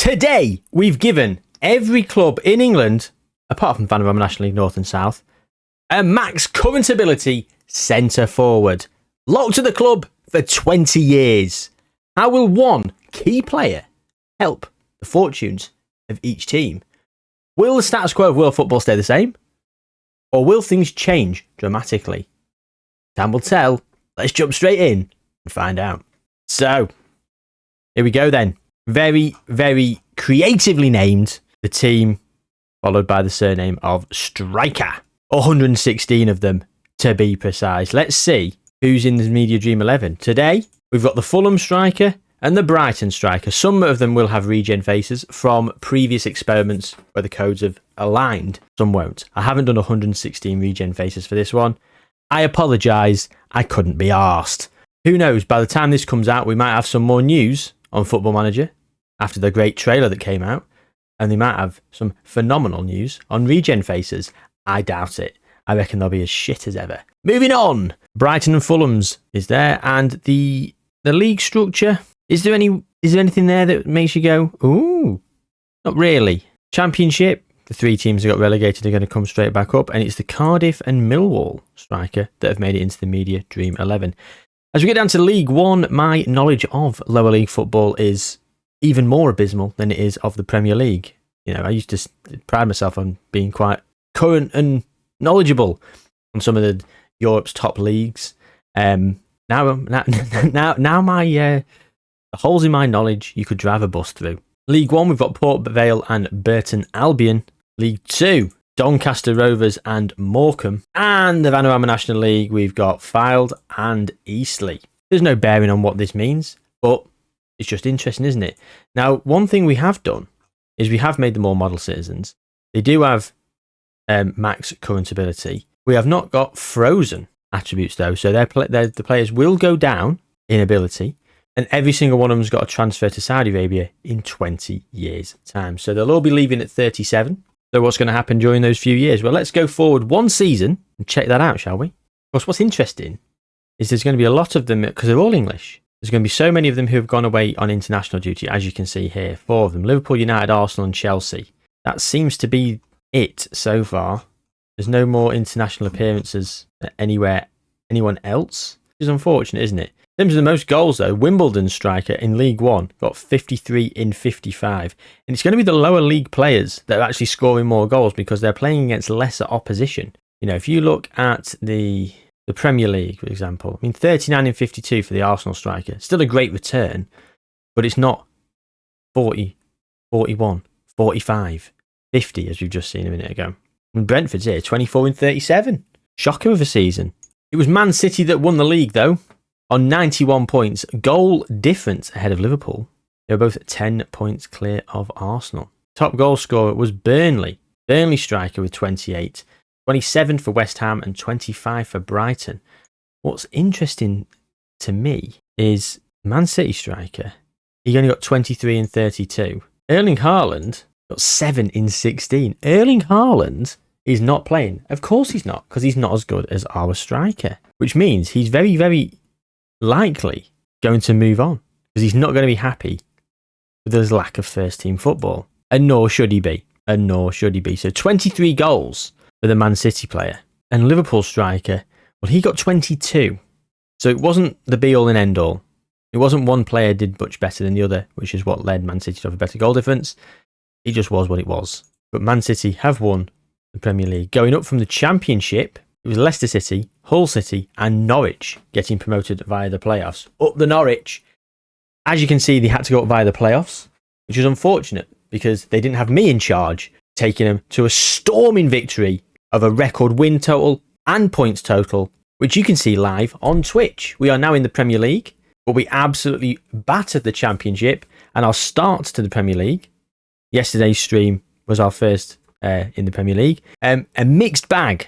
Today, we've given every club in England, apart from Vanarama National League North and South, a max current ability centre forward. Locked to the club for 20 years. How will one key player help the fortunes of each team? Will the status quo of world football stay the same? Or will things change dramatically? Time will tell. Let's jump straight in and find out. So, here we go then. Very, very creatively named the team, followed by the surname of Striker. 116 of them, to be precise. Let's see who's in the Media Dream 11. Today, we've got the Fulham striker and the Brighton striker. Some of them will have regen faces from previous experiments where the codes have aligned. Some won't. I haven't done 116 regen faces for this one. I apologise, I couldn't be arsed. Who knows, by the time this comes out, we might have some more news on Football Manager after the great trailer that came out, and they might have some phenomenal news on regen faces. I doubt it. I reckon they'll be as shit as ever. Moving on, Brighton and Fulham's is there, and the league structure. Is there anything there that makes you go, ooh? Not really. Championship, the three teams that got relegated are going to come straight back up, and it's the Cardiff and Millwall striker that have made it into the Media Dream 11. As we get down to League One, my knowledge of lower league football is even more abysmal than it is of the Premier League. You know, I used to pride myself on being quite current and knowledgeable on some of the Europe's top leagues. Now my the holes in my knowledge you could drive a bus through. League One, we've got Port Vale and Burton Albion. League Two, Doncaster Rovers and Morecambe. And the Vanarama National League, we've got Fylde and Eastleigh. There's no bearing on what this means, but it's just interesting, isn't it? Now, one thing we have done is we have made them all model citizens. They do have max current ability. We have not got frozen attributes, though, so the players will go down in ability, and every single one of them's got a transfer to Saudi Arabia in 20 years' time. So they'll all be leaving at 37. So what's going to happen during those few years? Well, let's go forward one season and check that out, shall we? Of course, what's interesting is there's going to be a lot of them, because they're all English. There's going to be so many of them who have gone away on international duty, as you can see here. 4 of them. Liverpool, United, Arsenal and Chelsea. That seems to be it so far. There's no more international appearances anyone else. Which is unfortunate, isn't it? In terms of the most goals, though, Wimbledon striker in League One got 53 in 55. And it's going to be the lower league players that are actually scoring more goals because they're playing against lesser opposition. You know, if you look at the Premier League, for example, I mean, 39 in 52 for the Arsenal striker. Still a great return, but it's not 40, 41, 45, 50, as we've just seen a minute ago. And Brentford's here, 24 in 37. Shocker of a season. It was Man City that won the league, though, on 91 points. Goal difference ahead of Liverpool. They were both at 10 points clear of Arsenal. Top goal scorer was Burnley. Burnley striker with 28. 27 for West Ham and 25 for Brighton. What's interesting to me is Man City striker. He only got 23 in 32. Erling Haaland got 7 in 16. Erling Haaland is not playing. Of course he's not, because he's not as good as our striker. Which means he's very, very likely going to move on, because he's not going to be happy with his lack of first team football. And nor should he be. So 23 goals for the Man City player. And Liverpool striker, well, he got 22. So it wasn't the be all and end all. It wasn't one player did much better than the other, which is what led Man City to have a better goal difference. It just was what it was. But Man City have won the Premier League. Going up from the Championship, it was Leicester City, Hull City and Norwich getting promoted via the playoffs. Up the Norwich. As you can see, they had to go up via the playoffs, which is unfortunate because they didn't have me in charge, taking them to a storming victory of a record win total and points total, which you can see live on Twitch. We are now in the Premier League, but we absolutely battered the Championship and our start to the Premier League. Yesterday's stream was our first in the Premier League. A mixed bag,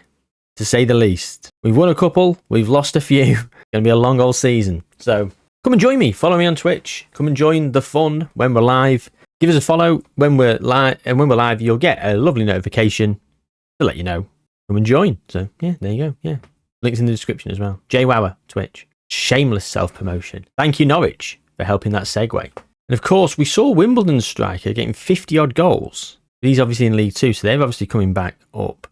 to say the least. We've won a couple, we've lost a few. It's going to be a long old season. So come and join me. Follow me on Twitch. Come and join the fun when we're live. Give us a follow when we're live, and when we're live, you'll get a lovely notification to let you know. Come and join. So yeah, there you go. Yeah, links in the description as well. Jayhuahua Twitch. Shameless self promotion. Thank you, Norwich, for helping that segue. And of course, we saw Wimbledon striker getting 50-odd goals. He's obviously in League Two, so they're obviously coming back up.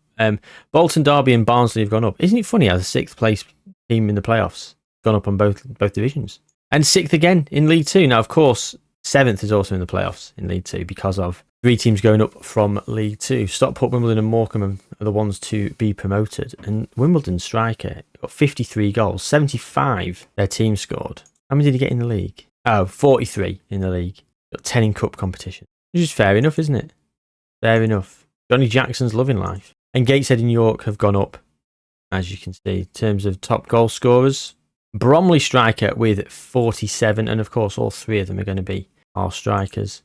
Bolton, Derby and Barnsley have gone up. Isn't it funny how the 6th place team in the playoffs gone up on both divisions? And 6th again in League Two. Now, of course, 7th is also in the playoffs in League Two because of 3 teams going up from League Two. Stockport, Wimbledon and Morecambe are the ones to be promoted. And Wimbledon striker got 53 goals, 75 their team scored. How many did he get in the league? Oh, 43 in the league. Got 10 in cup competition. Which is fair enough, isn't it? Fair enough. Johnny Jackson's loving life. And Gateshead and York have gone up, as you can see, in terms of top goal scorers. Bromley striker with 47, and of course all 3 of them are going to be our strikers.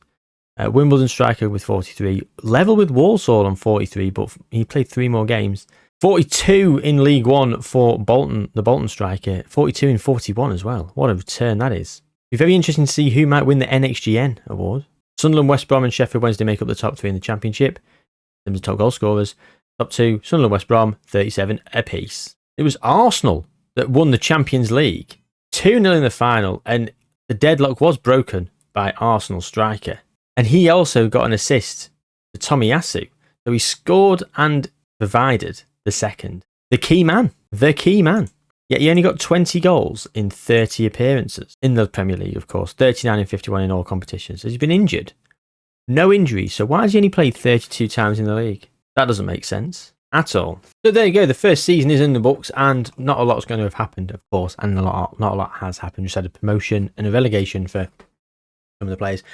Wimbledon striker with 43, level with Walsall on 43, but he played 3 more games. 42 in League One for Bolton, the Bolton striker. 42 in 41 as well. What a return that is. It'll be very interesting to see who might win the NXGN award. Sunderland, West Brom and Sheffield Wednesday make up the top 3 in the Championship. In terms of top goal scorers, top 2, Sunderland, West Brom, 37 apiece. It was Arsenal that won the Champions League. 2-0 in the final, and the deadlock was broken by Arsenal striker. And he also got an assist to Tomiyasu. So he scored and provided the second. The key man. Yet he only got 20 goals in 30 appearances in the Premier League, of course. 39 and 51 in all competitions. He's been injured. No injuries. So why has he only played 32 times in the league? That doesn't make sense at all. So there you go. The first season is in the books, and not a lot's going to have happened, of course. And not a lot has happened. Just had a promotion and a relegation for some of the players.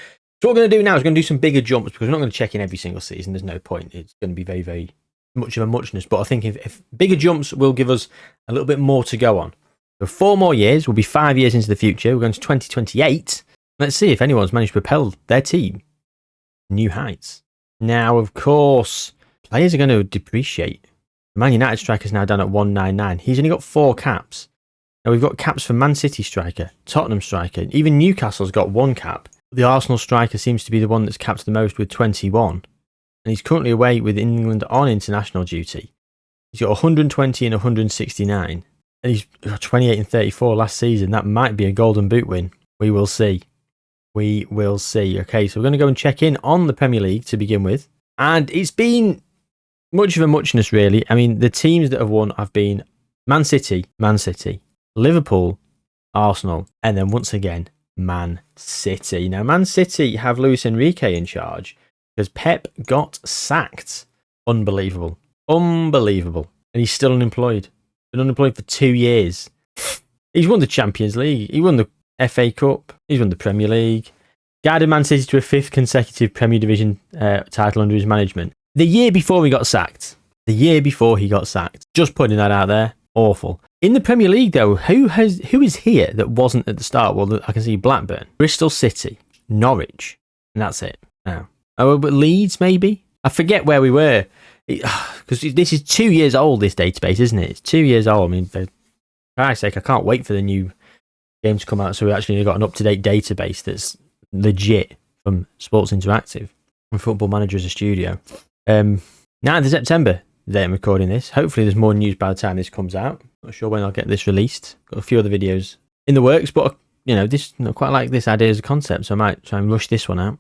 So what we're going to do now is we're going to do some bigger jumps, because we're not going to check in every single season. There's no point. It's going to be very, very much of a muchness. But I think if bigger jumps will give us a little bit more to go on. So 4 more years. We'll be 5 years into the future. We're going to 2028. Let's see if anyone's managed to propel their team new heights. Now, of course, players are going to depreciate. The Man United striker is now down at 199. He's only got 4 caps. Now, we've got caps for Man City striker, Tottenham striker. Even Newcastle's got 1 cap. The Arsenal striker seems to be the one that's capped the most with 21. And he's currently away with England on international duty. He's got 120 and 169. And he's got 28 and 34 last season. That might be a golden boot win. We will see. We will see. Okay, so we're going to go and check in on the Premier League to begin with. And it's been much of a muchness, really. I mean, the teams that have won have been Man City, Liverpool, Arsenal, and then once again, Man City. Now, Man City have Luis Enrique in charge because Pep got sacked. Unbelievable. And he's still unemployed. Been unemployed for 2 years. He's won the Champions League. He won the FA Cup. He's won the Premier League. Guided Man City to a 5th consecutive Premier Division title under his management. The year before he got sacked. Just putting that out there. Awful. In the Premier League, though, who is here that wasn't at the start? Well, I can see Blackburn, Bristol City, Norwich, and that's it. Now, but Leeds, maybe? I forget where we were. Because this is 2 years old, this database, isn't it? It's 2 years old. I mean, for Christ's sake, I can't wait for the new game to come out. So we actually got an up-to-date database that's legit from Sports Interactive and Football Manager as a studio. 9th of September, the day I'm recording this. Hopefully there's more news by the time this comes out. Not sure when I'll get this released. Got a few other videos in the works, but I quite like this idea as a concept, so I might try and rush this one out.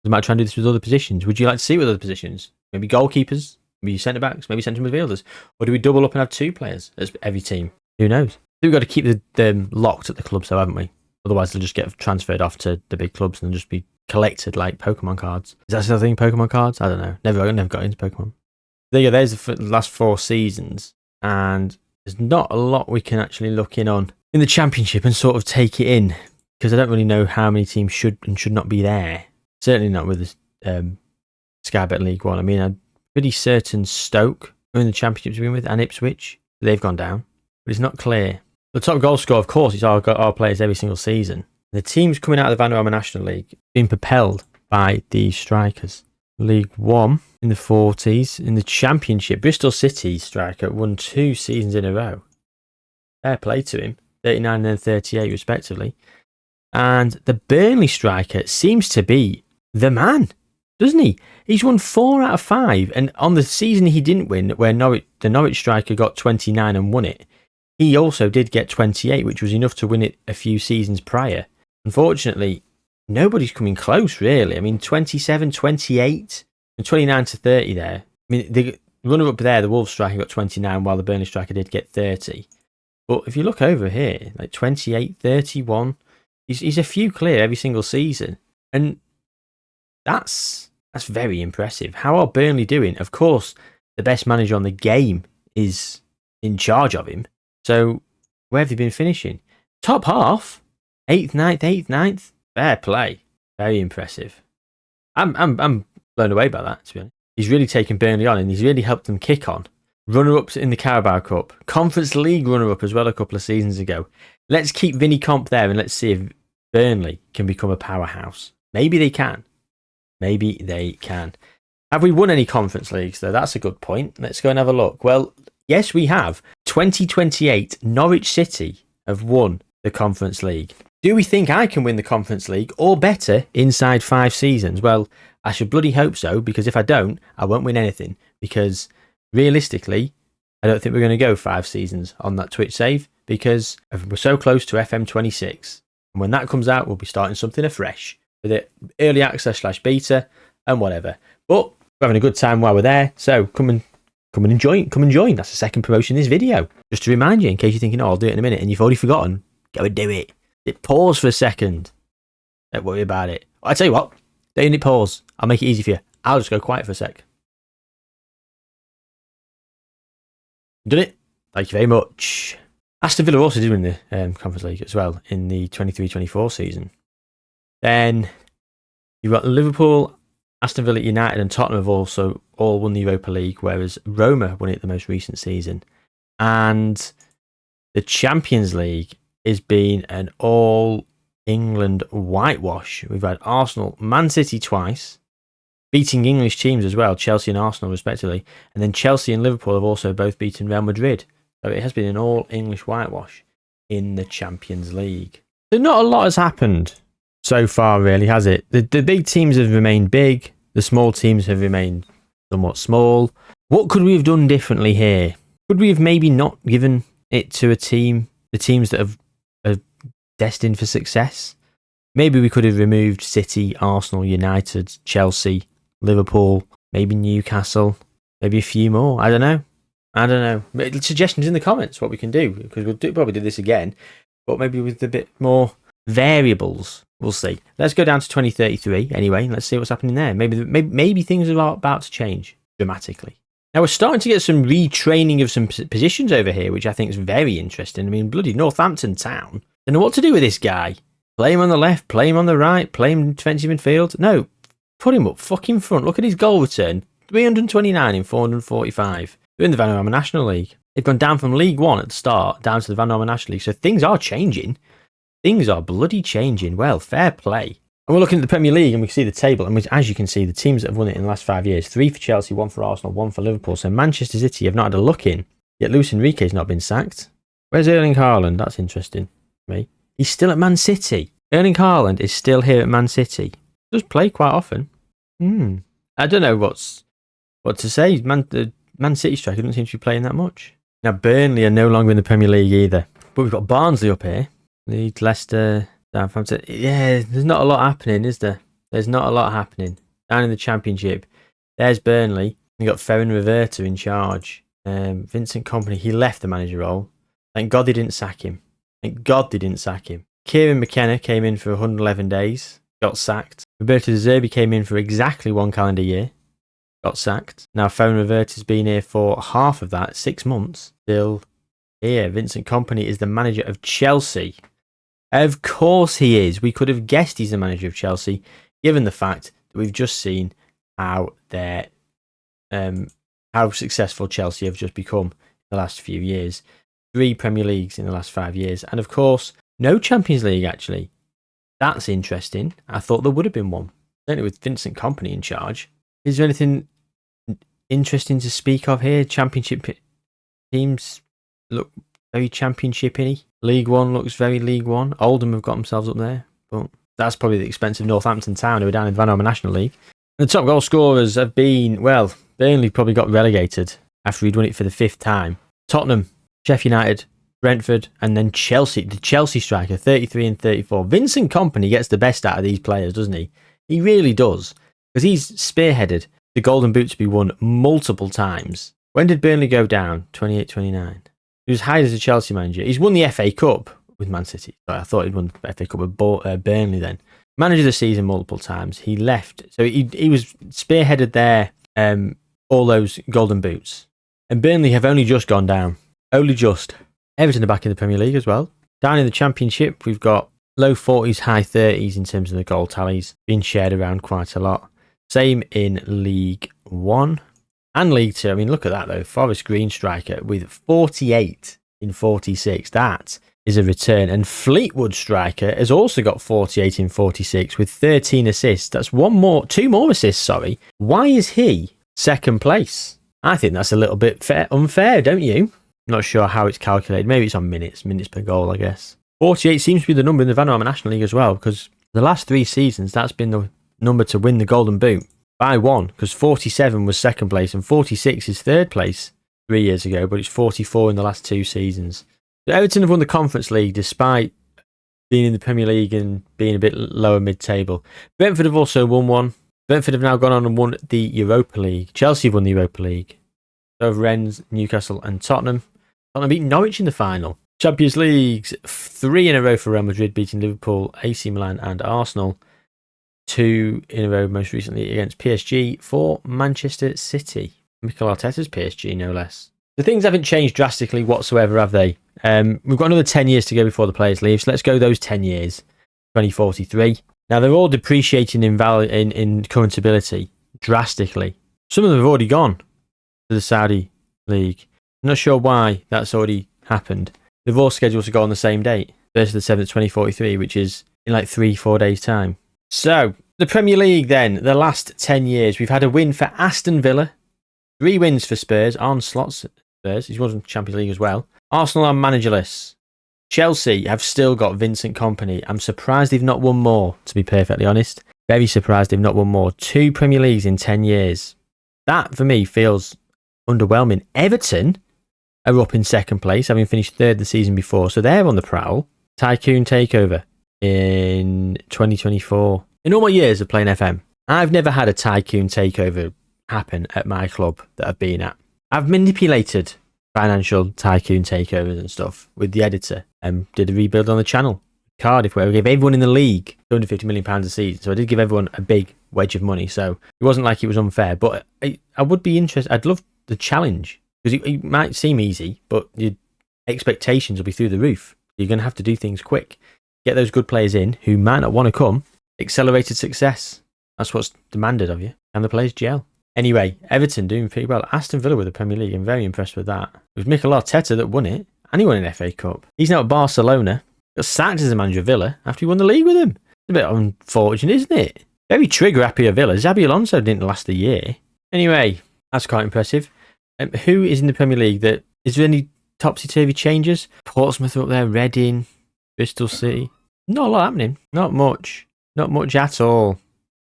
I might try and do this with other positions. Would you like to see with other positions? Maybe goalkeepers, maybe centre-backs, maybe centre midfielders? Or do we double up and have 2 players as every team? Who knows? We've got to keep them locked at the club, so haven't we? Otherwise they'll just get transferred off to the big clubs and they'll just be collected like Pokemon cards. Is that still a thing, Pokemon cards? I don't know. Never got into Pokemon. There you go, there's the last 4 seasons. And there's not a lot we can actually look in on in the Championship and sort of take it in. Because I don't really know how many teams should and should not be there. Certainly not with the Sky Bet League One. I mean, I'm pretty certain Stoke are in the Championship to begin with, and Ipswich. They've gone down. But it's not clear. The top goal scorer, of course, is our players every single season. The teams coming out of the Vanarama National League being propelled by these strikers. League One in the 40s. In the Championship, Bristol City striker won 2 seasons in a row. Fair play to him. 39 and 38 respectively. And the Burnley striker seems to be the man, doesn't he? He's won 4 out of 5. And on the season he didn't win, where the Norwich striker got 29 and won it, he also did get 28, which was enough to win it a few seasons prior. Unfortunately, nobody's coming close, really. I mean, 27, 28, and 29 to 30 there. I mean, the runner-up there, the Wolves striker got 29, while the Burnley striker did get 30. But if you look over here, like 28, 31, he's a few clear every single season. And that's very impressive. How are Burnley doing? Of course, the best manager on the game is in charge of him. So where have they been finishing? Top half, 8th, 9th. Fair play. Very impressive. I'm blown away by that, to be honest. He's really taken Burnley on, and he's really helped them kick on. Runner-ups in the Carabao Cup. Conference League runner-up as well a couple of seasons ago. Let's keep Vinny Comp there, and let's see if Burnley can become a powerhouse. Maybe they can. Maybe they can. Have we won any Conference Leagues, though? That's a good point. Let's go and have a look. Well, yes, we have. 2028, Norwich City have won the Conference League. Do we think I can win the Conference League, or better, inside 5 seasons? Well, I should bloody hope so, because if I don't, I won't win anything. Because realistically, I don't think we're going to go 5 seasons on that Twitch save, because we're so close to FM26. And when that comes out, we'll be starting something afresh with it, early access / beta and whatever. But we're having a good time while we're there, so come and join. That's the second promotion in this video. Just to remind you, in case you're thinking, oh, I'll do it in a minute, and you've already forgotten, go and do it. Pause for a second. Don't worry about it. I tell you what, don't need pause. I'll make it easy for you. I'll just go quiet for a sec. Done it. Thank you very much. Aston Villa also did win the Conference League as well in the 23-24 season. Then you've got Liverpool, Aston Villa, United and Tottenham have also all won the Europa League, whereas Roma won it the most recent season. And the Champions League has been an all-England whitewash. We've had Arsenal, Man City twice, beating English teams as well, Chelsea and Arsenal respectively. And then Chelsea and Liverpool have also both beaten Real Madrid. So it has been an all-English whitewash in the Champions League. So not a lot has happened so far, really, has it? The big teams have remained big. The small teams have remained somewhat small. What could we have done differently here? Could we have maybe not given it to the teams that are destined for success? Maybe we could have removed City, Arsenal, United, Chelsea, Liverpool, maybe Newcastle, maybe a few more. I don't know. Suggestions in the comments what we can do, because we'll probably do this again, but maybe with a bit more variables. We'll see. Let's go down to 2033 anyway. Let's see what's happening there. Maybe things are about to change dramatically. Now we're starting to get some retraining of some positions over here, which I think is very interesting. I mean, bloody Northampton Town. Don't know what to do with this guy. Play him on the left, play him on the right, play him defensive midfield. No, put him up fucking front. Look at his goal return. 329 in 445. They're in the Vanarama National League. They've gone down from League 1 at the start, down to the Vanarama National League. So things are changing. Things are bloody changing. Well, fair play. And we're looking at the Premier League and we can see the table. And as you can see, the teams that have won it in the last 5 years, 3 for Chelsea, 1 for Arsenal, 1 for Liverpool. So Manchester City have not had a look in. Yet Luis Enrique's not been sacked. Where's Erling Haaland? That's interesting to me. He's still at Man City. Erling Haaland is still here at Man City. Does play quite often. I don't know what to say. The Man City striker doesn't seem to be playing that much. Now Burnley are no longer in the Premier League either. But we've got Barnsley up here. Leeds, Leicester, Southampton. Yeah, there's not a lot happening, is there? There's not a lot happening. Down in the Championship, there's Burnley. You've got Ferran Reverter in charge. Vincent Kompany, he left the manager role. Thank God they didn't sack him. Kieran McKenna came in for 111 days, got sacked. Roberto De Zerbi came in for exactly 1 calendar year, got sacked. Now Ferran Reverter's been here for half of that, 6 months, still here. Vincent Kompany is the manager of Chelsea. Of course he is. We could have guessed he's the manager of Chelsea, given the fact that we've just seen how successful Chelsea have just become in the last few years. 3 Premier Leagues in the last 5 years. And of course, no Champions League, actually. That's interesting. I thought there would have been one. Certainly with Vincent Kompany in charge. Is there anything interesting to speak of here? Championship teams look very championship-y. League 1 looks very League 1. Oldham have got themselves up there. But that's probably the expense of Northampton Town, who are down in the Vanarama National League. And the top goal scorers have been, well, Burnley probably got relegated after he'd won it for the 5th time. Tottenham, Sheffield United, Brentford, and then Chelsea. The Chelsea striker, 33 and 34. Vincent Kompany gets the best out of these players, doesn't he? He really does. Because he's spearheaded the Golden Boot to be won multiple times. When did Burnley go down? 28-29. He was hired as a Chelsea manager. He's won the FA Cup with Man City. I thought he'd won the FA Cup with Burnley then. Manager of the season multiple times. He left. So he was spearheaded there, all those Golden Boots. And Burnley have only just gone down. Only just. Everton are back in the Premier League as well. Down in the Championship, we've got low 40s, high 30s in terms of the goal tallies, being shared around quite a lot. Same in League 1 and League 2. I mean, look at that though. Forest Green striker with 48 in 46. That is a return. And Fleetwood striker has also got 48 in 46 with 13 assists. That's two more assists, sorry. Why is he second place? I think that's a little bit unfair, don't you? Not sure how it's calculated. Maybe it's on minutes per goal, I guess. 48 seems to be the number in the Vanarama National League as well, because the last 3 seasons, that's been the number to win the Golden Boot by 1, because 47 was second place and 46 is third place 3 years ago, but it's 44 in the last 2 seasons. So Everton have won the Conference League despite being in the Premier League and being a bit lower mid-table. Brentford have also won one. Brentford have now gone on and won the Europa League. Chelsea have won the Europa League. So have Rennes, Newcastle and Tottenham. Tottenham beat Norwich in the final. Champions Leagues, 3 in a row for Real Madrid, beating Liverpool, AC Milan and Arsenal. 2 in a row most recently against PSG for Manchester City. Mikel Arteta's PSG, no less. The things haven't changed drastically whatsoever, have they? We've got another 10 years to go before the players leave, so let's go those 10 years. 2043. Now, they're all depreciating in current ability drastically. Some of them have already gone to the Saudi League. I'm not sure why that's already happened. They've all scheduled to go on the same date, 1st of the 7th, 2043, which is in like 3-4 days' time. So, the Premier League then, the last 10 years, we've had a win for Aston Villa, 3 wins for Spurs, Arne Slot's Spurs, he's won the Champions League as well. Arsenal are managerless. Chelsea have still got Vincent Kompany. I'm surprised they've not won more, to be perfectly honest. Very surprised they've not won more. 2 Premier Leagues in 10 years. That, for me, feels underwhelming. Everton are up in second place, having finished 3rd the season before, so they're on the prowl. Tycoon takeover in 2024. In all my years of playing FM, I've never had a tycoon takeover happen at my club that I've been at. I've manipulated financial tycoon takeovers and stuff with the editor and did a rebuild on the channel. Cardiff, where we gave everyone in the league £250 million a season, so I did give everyone a big wedge of money, so it wasn't like it was unfair, but I would be interested. I'd love the challenge, because it might seem easy, but your expectations will be through the roof. You're going to have to do things quick. Get those good players in who might not want to come. Accelerated success. That's what's demanded of you. And the players gel. Anyway, Everton doing pretty well. Aston Villa with the Premier League. I'm very impressed with that. It was Mikel Arteta that won it. And he won an FA Cup. He's now at Barcelona. Got sacked as a manager of Villa after he won the league with them. It's a bit unfortunate, isn't it? Very trigger happy of Villa. Xabi Alonso didn't last a year. Anyway, that's quite impressive. Who is in the Premier League? Is there any topsy-turvy changes? Portsmouth are up there, Reading, Bristol City. Not a lot happening. Not much. Not much at all.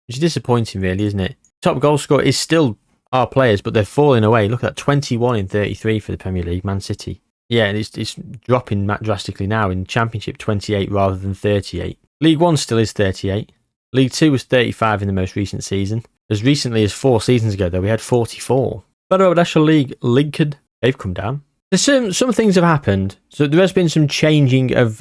Which is disappointing, really, isn't it? Top goal scorer is still our players, but they're falling away. Look at that, 21 in 33 for the Premier League, Man City. Yeah, and it's dropping drastically now. In Championship, 28 rather than 38. League 1 still is 38. League 2 was 35 in the most recent season. As recently as 4 seasons ago, though, we had 44. Federal National League, Lincoln, they've come down. There's some things have happened. So there has been some changing of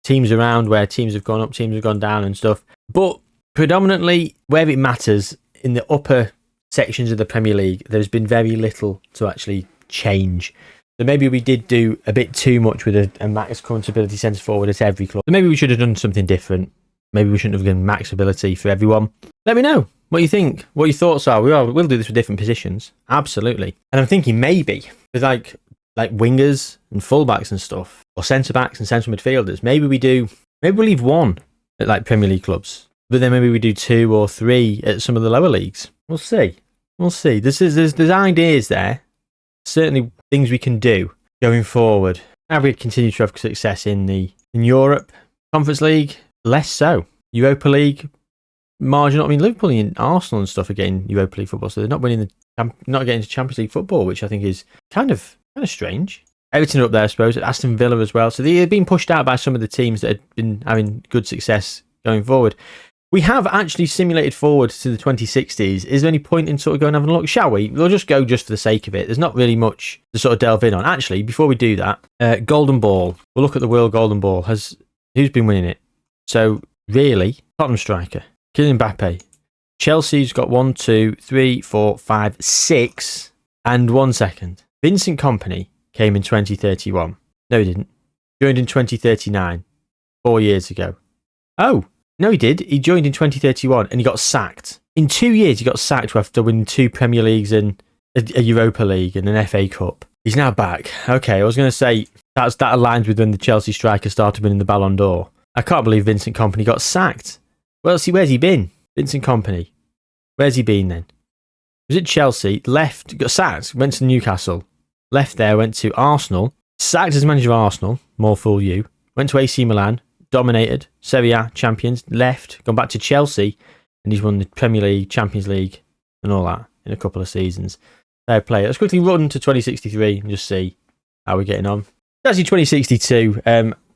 teams around, where teams have gone up, teams have gone down and stuff. But predominantly, where it matters, in the upper sections of the Premier League, there's been very little to actually change. So maybe we did do a bit too much with a max current ability centre forward at every club. So maybe we should have done something different. Maybe we shouldn't have done max ability for everyone. Let me know what you think, what your thoughts are. We'll do this with different positions. Absolutely. And I'm thinking maybe with like wingers and fullbacks and stuff, or centre backs and central midfielders, maybe we leave 1 at like Premier League clubs, but then maybe we do 2 or 3 at some of the lower leagues. We'll see. There's ideas there. Certainly things we can do going forward. Have we continued to have success in Europe? Conference League, less so. Europa League, marginal. I mean, Liverpool and Arsenal and stuff are getting Europa League football, so they're not winning not getting to Champions League football, which I think is kind of strange. Everton are up there, I suppose. Aston Villa as well. So they've been pushed out by some of the teams that have been having good success going forward. We have actually simulated forward to the 2060s. Is there any point in sort of going and having a look? Shall we? We'll just go just for the sake of it. There's not really much to sort of delve in on. Actually, before we do that, Golden Ball. We'll look at the World Golden Ball. Who's been winning it? So, really, Tottenham striker, Kylian Mbappe. Chelsea's got 1, 2, 3, 4, 5, 6, and 1 second. Vincent Kompany came in 2031. No, he didn't. Joined in 2039, 4 years ago. Oh, no, he did. He joined in 2031 and he got sacked. In 2 years, he got sacked after winning 2 Premier Leagues and a Europa League and an FA Cup. He's now back. Okay, I was going to say that aligns with when the Chelsea striker started winning the Ballon d'Or. I can't believe Vincent Kompany got sacked. Well, see, where's he been? Vincent Kompany. Where's he been then? Was at Chelsea, left, got sacked, went to Newcastle, left there, went to Arsenal, sacked as manager of Arsenal, more fool you, went to AC Milan, dominated, Serie A champions, left, gone back to Chelsea, and he's won the Premier League, Champions League, and all that in a couple of seasons. Fair play. Let's quickly run to 2063 and just see how we're getting on. Actually, 2062,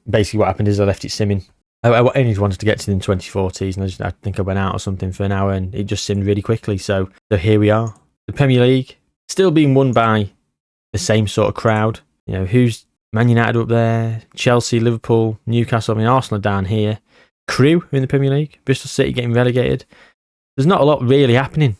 basically what happened is I left it simming. I only wanted to get to the 2040s, and I think I went out or something for an hour, and it just simmed really quickly. So here we are. The Premier League, still being won by the same sort of crowd. You know, who's Man United up there, Chelsea, Liverpool, Newcastle, Arsenal are down here. Crew in the Premier League, Bristol City getting relegated. There's not a lot really happening,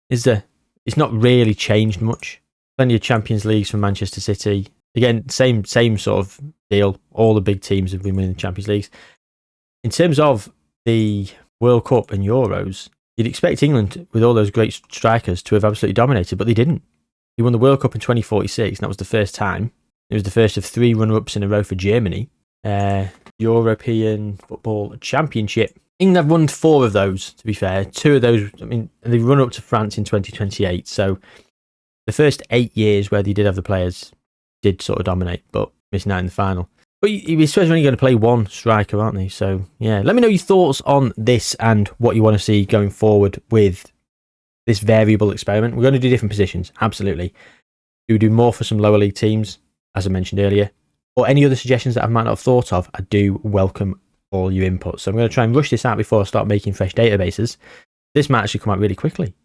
is there? It's not really changed much. Plenty of Champions Leagues from Manchester City. Again, same sort of deal. All the big teams have been winning the Champions Leagues. In terms of the World Cup and Euros, you'd expect England, with all those great strikers, to have absolutely dominated, but they didn't. They won the World Cup in 2046, and that was the first time. It was the first of 3 runner-ups in a row for Germany. European Football Championship. England have won 4 of those, to be fair. 2 of those, they run up to France in 2028. So the first 8 years where they did have the players did sort of dominate, but missing out in the final. But you suppose they're only going to play 1 striker, aren't they? So yeah, let me know your thoughts on this and what you want to see going forward with this variable experiment. We're going to do different positions, absolutely. We do more for some lower league teams, as I mentioned earlier, or any other suggestions that I might not have thought of. I do welcome all your input. So I'm going to try and rush this out before I start making fresh databases. This might actually come out really quickly.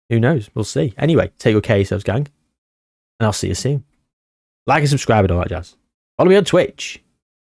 Who knows? We'll see. Anyway, take good care of yourselves, gang. And I'll see you soon. Like and subscribe and all that jazz. Follow me on Twitch.